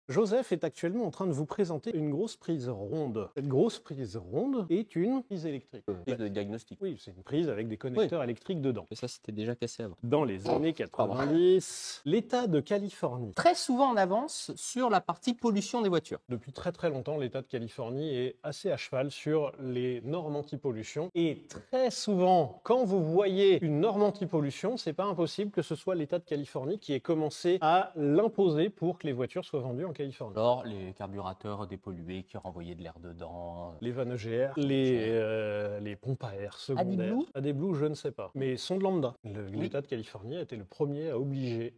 Joseph est actuellement en train de vous présenter une grosse prise ronde. Cette grosse prise ronde est une prise électrique. Prise de diagnostic. Oui, c'est une prise avec des connecteurs électriques dedans. Mais ça, c'était déjà cassé avant. Dans les années 90, l'État de Californie. Très souvent en avance sur la partie pollution des voitures. Depuis très très longtemps, l'État de Californie est assez à cheval sur les normes anti-pollution. Et très souvent, quand vous voyez une norme anti-pollution, c'est pas impossible que ce soit l'État de Californie qui ait commencé à l'imposer pour que les voitures soient vendues en Californie. Alors, les carburateurs dépollués qui renvoyaient de l'air dedans. Les vannes EGR, les pompes à air secondaires. AdBlue AdBlue, je ne sais pas. Mais sonde lambda. L'État de Californie a été le premier à obliger,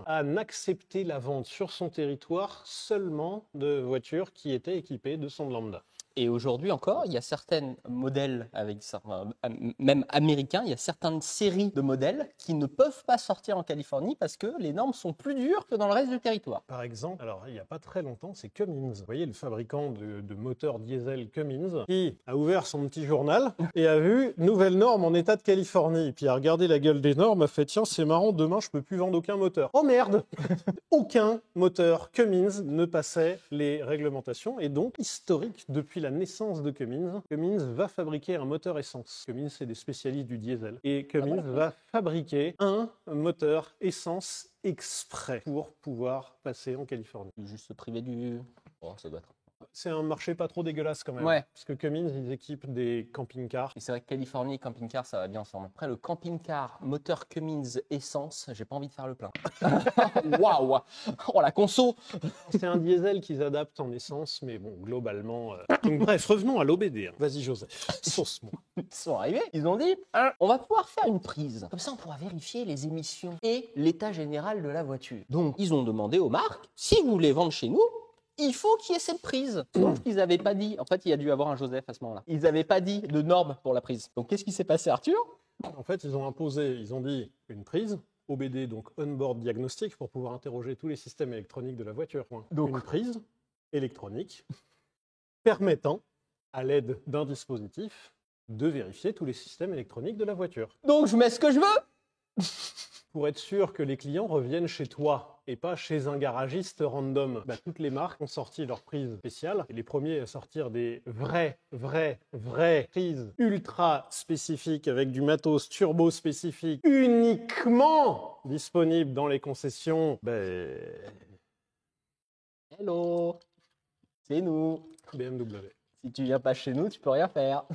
à n'accepter la vente sur son territoire seulement de voitures qui étaient équipées de sonde lambda. Et aujourd'hui encore, il y a certains modèles, avec certains, même américains, il y a certaines séries de modèles qui ne peuvent pas sortir en Californie parce que les normes sont plus dures que dans le reste du territoire. Par exemple, alors il n'y a pas très longtemps, c'est Cummins. Vous voyez, le fabricant de moteurs diesel Cummins, qui a ouvert son petit journal et a vu nouvelle norme en État de Californie. Puis a regardé la gueule des normes, a fait tiens, c'est marrant, demain je peux plus vendre aucun moteur. Oh merde Aucun moteur Cummins ne passait les réglementations et donc historique depuis la naissance de Cummins, Cummins va fabriquer un moteur essence. Cummins, c'est des spécialistes du diesel. Et Cummins va fabriquer un moteur essence exprès pour pouvoir passer en Californie. Juste se priver du... Oh, ça doit être... C'est un marché pas trop dégueulasse quand même. Ouais. Parce que Cummins, ils équipent des camping-cars. Et c'est vrai que Californie et camping-car, ça va bien ensemble. Après, le camping-car moteur Cummins essence, j'ai pas envie de faire le plein. Waouh. Oh, la conso. C'est un diesel qu'ils adaptent en essence, mais bon, globalement... Donc bref, revenons à l'OBD. Vas-y, Joseph, sauce-moi. Ils sont arrivés, ils ont dit on va pouvoir faire une prise. Comme ça, on pourra vérifier les émissions et l'état général de la voiture. Donc, ils ont demandé aux marques si vous voulez vendre chez nous, il faut qu'il y ait cette prise. Sauf qu'ils n'avaient pas dit, en fait, il y a dû avoir un Joseph à ce moment-là. Ils n'avaient pas dit de normes pour la prise. Donc, qu'est-ce qui s'est passé, Arthur? En fait, ils ont imposé, ils ont dit une prise, OBD, donc On-Board Diagnostic, pour pouvoir interroger tous les systèmes électroniques de la voiture. Donc, une prise électronique permettant, à l'aide d'un dispositif, de vérifier tous les systèmes électroniques de la voiture. Donc, je mets ce que je veux. Pour être sûr que les clients reviennent chez toi et pas chez un garagiste random. Toutes les marques ont sorti leurs prises spéciales. Et les premiers à sortir des vraies prises ultra spécifiques avec du matos turbo spécifique uniquement disponible dans les concessions. Hello, c'est nous. BMW. Si tu viens pas chez nous, tu peux rien faire.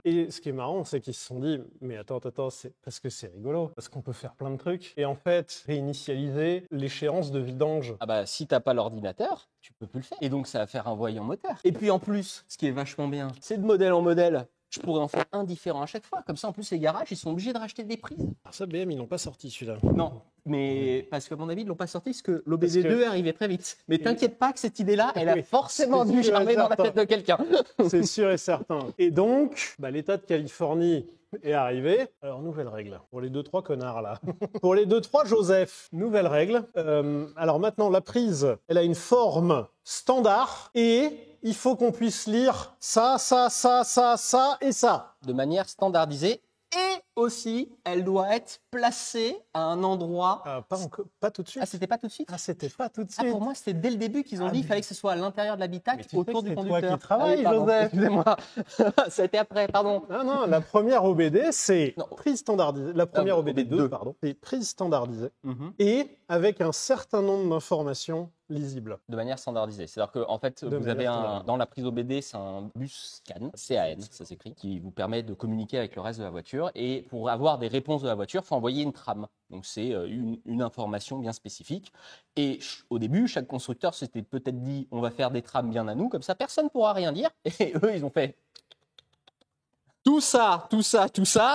Et ce qui est marrant, c'est qu'ils se sont dit, mais attends, c'est parce que c'est rigolo, parce qu'on peut faire plein de trucs. Et en fait, réinitialiser l'échéance de vidange. Ah bah, si t'as pas l'ordinateur, tu peux plus le faire. Et donc, ça va faire un voyant moteur. Et puis, en plus, ce qui est vachement bien, c'est de modèle en modèle. Je pourrais en faire un différent à chaque fois. Comme ça, en plus, les garages, ils sont obligés de racheter des prises. Alors ça, BM, ils l'ont pas sorti celui-là. Non, mais parce qu'à mon avis, ils l'ont pas sorti parce que l'OBD2 est arrivé très vite. Mais t'inquiète pas que cette idée-là, elle a forcément dû germer dans la tête de quelqu'un. C'est sûr et certain. Et donc, l'État de Californie est arrivé. Alors, nouvelle règle. Pour les 2-3 connards, là. Pour les 2-3 Joseph, nouvelle règle. Alors maintenant, la prise, elle a une forme standard et il faut qu'on puisse lire ça et ça. De manière standardisée. Et aussi, elle doit être placée à un endroit... Pas tout de suite. Ah, c'était pas tout de suite? Ah, c'était pas tout de suite. Ah, pour moi, c'était dès le début qu'ils ont dit qu'il fallait que ce soit à l'intérieur de l'habitacle, autour du conducteur. C'est toi qui travailles, pardon, Joseph. Excusez-moi. Ça a été après, pardon. Non, la première OBD, c'est Non. prise standardisée. La première OBD 2, OBD2, pardon, c'est prise standardisée et avec un certain nombre d'informations lisibles. De manière standardisée. C'est-à-dire que, en fait, vous avez dans la prise OBD, c'est un bus CAN, CAN, ça s'écrit, qui vous permet de communiquer avec le reste de la voiture. Et pour avoir des réponses de la voiture, il faut envoyer une trame. Donc, c'est une information bien spécifique. Et au début, chaque constructeur s'était peut-être dit, on va faire des trames bien à nous, comme ça, personne ne pourra rien dire. Et eux, ils ont fait... Tout ça,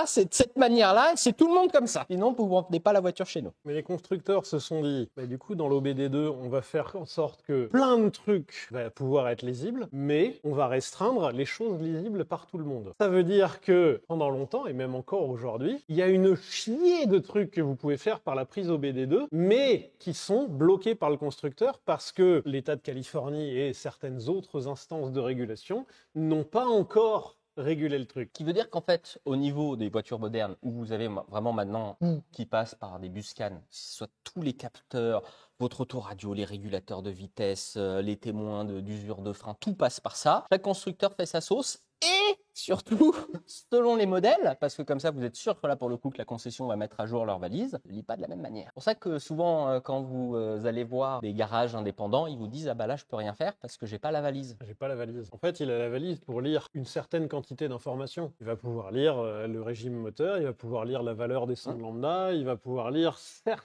c'est de cette manière-là, c'est tout le monde comme ça. Sinon, vous ne vendez pas la voiture chez nous. Mais les constructeurs se sont dit, du coup, dans l'OBD2, on va faire en sorte que plein de trucs vont pouvoir être lisibles, mais on va restreindre les choses lisibles par tout le monde. Ça veut dire que pendant longtemps, et même encore aujourd'hui, il y a une chier de trucs que vous pouvez faire par la prise OBD2, mais qui sont bloqués par le constructeur parce que l'État de Californie et certaines autres instances de régulation n'ont pas encore réguler le truc. Ce qui veut dire qu'en fait, au niveau des voitures modernes, où vous avez vraiment maintenant qui passent par des bus CAN, que ce soit tous les capteurs, votre autoradio, les régulateurs de vitesse, les témoins d'usure de frein, tout passe par ça. Chaque constructeur fait sa sauce et surtout, selon les modèles, parce que comme ça, vous êtes sûr que là, pour le coup, que la concession va mettre à jour leur valise, ne lit pas de la même manière. C'est pour ça que souvent, quand vous allez voir des garages indépendants, ils vous disent « Ah bah là, je peux rien faire parce que j'ai pas la valise. » J'ai pas la valise. En fait, il a la valise pour lire une certaine quantité d'informations. Il va pouvoir lire le régime moteur, il va pouvoir lire la valeur des sondes lambda, il va pouvoir lire certains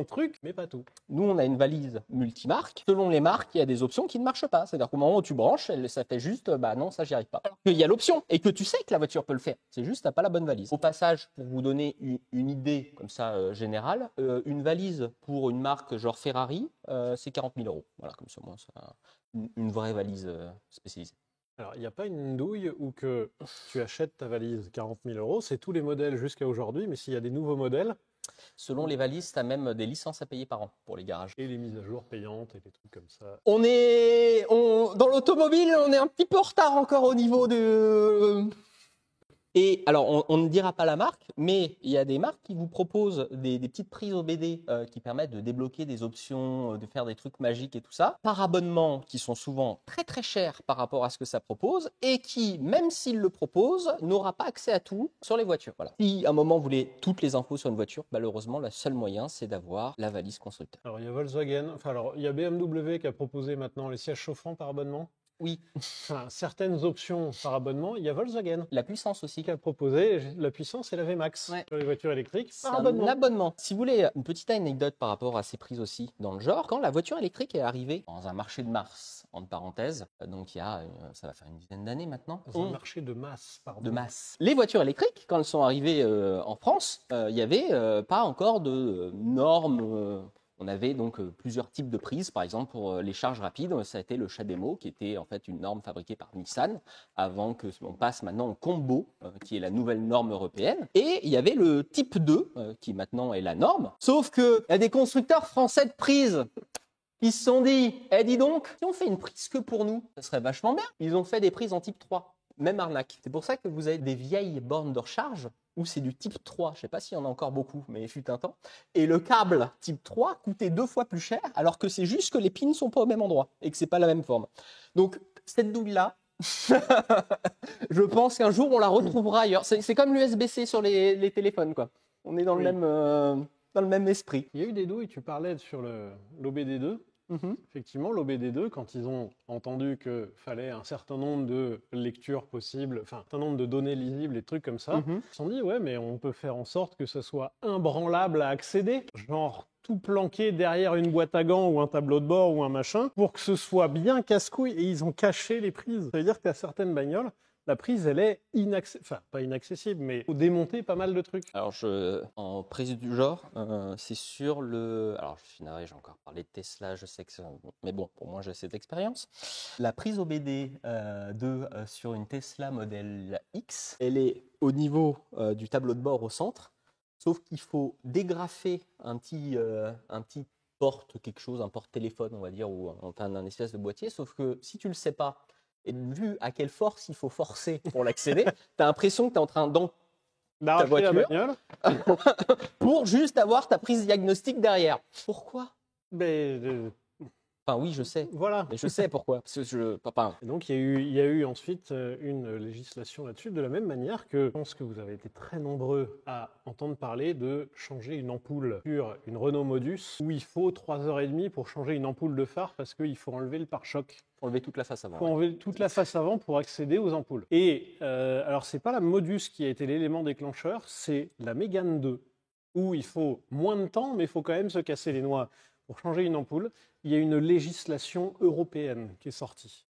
trucs, mais pas tout. Nous, on a une valise multimarque. Selon les marques, il y a des options qui ne marchent pas. C'est-à-dire qu'au moment où tu branches, ça fait juste bah non, ça, j'y arrive pas. Alors qu'il y a l'option et que tu sais que la voiture peut le faire. C'est juste, t'as pas la bonne valise. Au passage, pour vous donner une idée comme ça générale, une valise pour une marque genre Ferrari, c'est 40 000 €. Voilà, comme ça, moi, c'est une vraie valise spécialisée. Alors, il n'y a pas une douille où que tu achètes ta valise 40 000 €, c'est tous les modèles jusqu'à aujourd'hui, mais s'il y a des nouveaux modèles... Selon les valises, tu as même des licences à payer par an pour les garages. Et les mises à jour payantes et des trucs comme ça. Dans l'automobile, on est un petit peu en retard encore au niveau de... Et alors, on ne dira pas la marque, mais il y a des marques qui vous proposent des petites prises OBD qui permettent de débloquer des options, de faire des trucs magiques et tout ça, par abonnement, qui sont souvent très très chers par rapport à ce que ça propose, et qui, même s'ils le proposent, n'aura pas accès à tout sur les voitures. Voilà. Si à un moment vous voulez toutes les infos sur une voiture, malheureusement, le seul moyen, c'est d'avoir la valise constructeur. Alors, il y a Volkswagen, il y a BMW qui a proposé maintenant les sièges chauffants par abonnement. Oui. Enfin, certaines options par abonnement, il y a Volkswagen. La puissance aussi. Qui a proposé la puissance et la VMAX sur les voitures électriques par abonnement. Un abonnement. Si vous voulez une petite anecdote par rapport à ces prises aussi dans le genre, quand la voiture électrique est arrivée dans un marché de Mars, entre parenthèses, donc il y a, ça va faire une dizaine d'années maintenant. Dans un marché de masse, pardon. De masse. Les voitures électriques, quand elles sont arrivées en France, il n'y avait pas encore de normes. On avait donc plusieurs types de prises. Par exemple, pour les charges rapides, ça a été le CHAdeMO, qui était en fait une norme fabriquée par Nissan, avant que on passe maintenant au Combo, qui est la nouvelle norme européenne. Et il y avait le Type 2, qui maintenant est la norme. Sauf qu'il y a des constructeurs français de prises qui se sont dit « Eh, dis donc, si on fait une prise que pour nous, ça serait vachement bien. » Ils ont fait des prises en Type 3. Même arnaque. C'est pour ça que vous avez des vieilles bornes de recharge où c'est du type 3. Je ne sais pas s'il y en a encore beaucoup, mais il fut un temps. Et le câble type 3 coûtait 2 fois plus cher, alors que c'est juste que les pins ne sont pas au même endroit et que ce n'est pas la même forme. Donc, cette douille-là, je pense qu'un jour, on la retrouvera ailleurs. C'est comme l'USB-C sur les téléphones, quoi. On est dans le même esprit. Il y a eu des douilles, tu parlais sur l'OBD2. Effectivement, l'OBD2, quand ils ont entendu qu'il fallait un certain nombre de lectures possibles, enfin un certain nombre de données lisibles et trucs comme ça, ils se sont dit ouais, mais on peut faire en sorte que ce soit imbranlable à accéder, genre tout planqué derrière une boîte à gants ou un tableau de bord ou un machin, pour que ce soit bien casse-couille, et ils ont caché les prises. Ça veut dire qu'à certaines bagnoles, la prise, elle est pas inaccessible, mais il faut démonter pas mal de trucs. Alors, en prise du genre, c'est sur le... Alors, je suis navré, j'ai encore parlé de Tesla, je sais que c'est... Mais bon, pour moi, j'ai cette expérience. La prise OBD sur une Tesla modèle X, elle est au niveau du tableau de bord au centre, sauf qu'il faut dégrafer un petit porte quelque chose, un porte-téléphone, on va dire, ou enfin un espèce de boîtier, sauf que si tu le sais pas, et vu à quelle force il faut forcer pour l'accéder, tu as l'impression que tu es en train d'enlever ta voiture pour juste avoir ta prise diagnostique derrière. Pourquoi ? Enfin oui, je sais. Voilà. Mais je sais pourquoi. Parce que Et donc il y a eu ensuite une législation là-dessus, de la même manière que je pense que vous avez été très nombreux à entendre parler de changer une ampoule sur une Renault Modus, où il faut 3h30 pour changer une ampoule de phare parce qu'il faut enlever le pare-choc. Enlever toute la face avant. Il faut enlever toute la face avant pour accéder aux ampoules. Et alors, c'est pas la Modus qui a été l'élément déclencheur, c'est la Mégane 2, où il faut moins de temps, mais il faut quand même se casser les noix pour changer une ampoule. Il y a une législation européenne qui est sortie.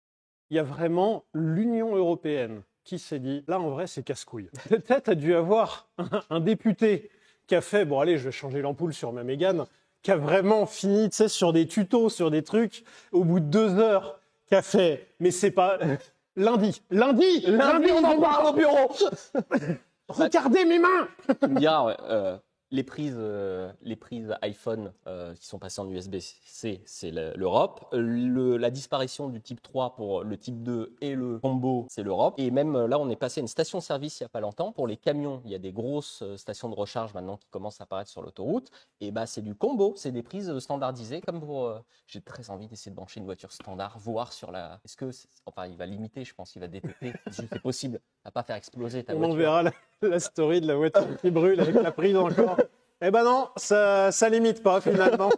Il y a vraiment l'Union européenne qui s'est dit, là, en vrai, c'est casse-couille. Peut-être a dû avoir un député qui a fait, bon, allez, je vais changer l'ampoule sur ma Mégane, qui a vraiment fini, tu sais, sur des tutos, sur des trucs, au bout de 2 heures, qui a fait, mais c'est pas... Lundi, on en parle au bureau. Regardez mes mains. Tu me diras, les prises iPhone qui sont passées en USB-C, c'est l'Europe. La disparition du type 3 pour le type 2 et le combo, c'est l'Europe. Et même là, on est passé à une station-service il n'y a pas longtemps. Pour les camions, il y a des grosses stations de recharge maintenant qui commencent à apparaître sur l'autoroute. Et bah, c'est du combo, c'est des prises standardisées. Comme pour. J'ai très envie d'essayer de brancher une voiture standard, voir sur la. Est-ce que. Enfin, il va limiter, je pense qu'il va détecter. Si c'est possible. Il va pas faire exploser ta voiture. On verra la story de la voiture qui brûle avec la prise encore. Eh ben non, ça limite pas finalement.